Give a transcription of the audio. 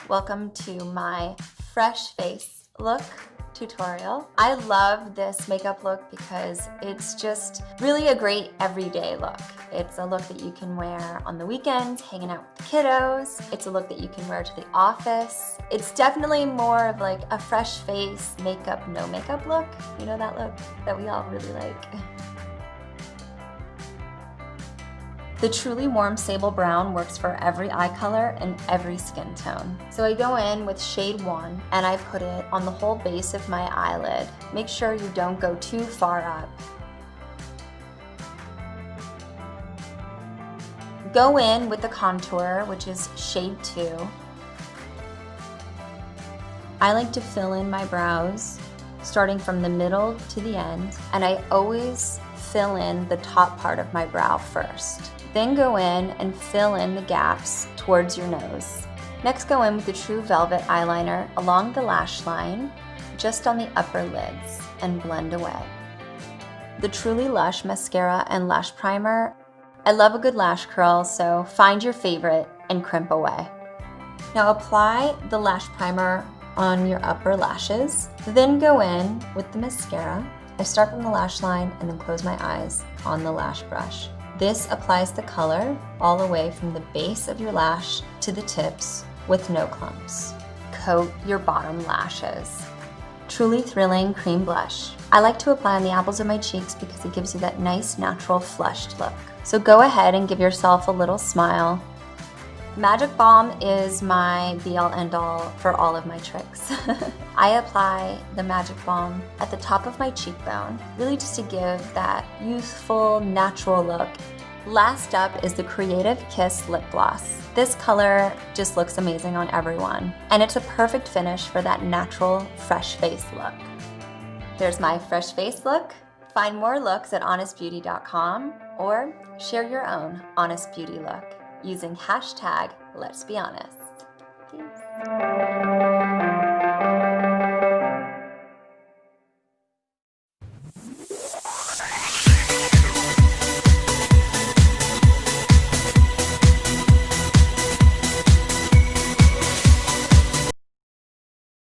Welcome to my fresh face look tutorial. I love this makeup look because it's just really a great everyday look. It's a look that you can wear on the weekends, hanging out with the kiddos. It's a look that you can wear to the office. It's definitely more of like a fresh face, makeup, no makeup look. You know that look that we all really like? The truly warm sable brown works for every eye color and every skin tone. So I go in with shade 1 and I put it on the whole base of my eyelid. Make sure you don't go too far up. Go in with the contour, which is shade 2. I like to fill in my brows, starting from the middle to the end, and I always fill in the top part of my brow first. Then go in and fill in the gaps towards your nose. Next, go in with the True Velvet eyeliner along the lash line, just on the upper lids, and blend away. The Truly Lush mascara and lash primer. I love a good lash curl, so find your favorite and crimp away. Now apply the lash primer on your upper lashes, then go in with the mascara. I start from the lash line and then close my eyes on the lash brush. This applies the color all the way from the base of your lash to the tips with no clumps. Coat your bottom lashes. Truly Thrilling Cream Blush. I like to apply on the apples of my cheeks because it gives you that nice, natural, flushed look. So go ahead and give yourself a little smile. Magic Balm is my be-all end-all for all of my tricks. I apply the Magic Balm at the top of my cheekbone, really just to give that youthful, natural look. Last up is the Creative Kiss Lip Gloss. This color just looks amazing on everyone, and it's a perfect finish for that natural, fresh face look. There's my fresh face look. Find more looks at honestbeauty.com or share your own honest beauty look using hashtag Let's Be Honest. Thanks.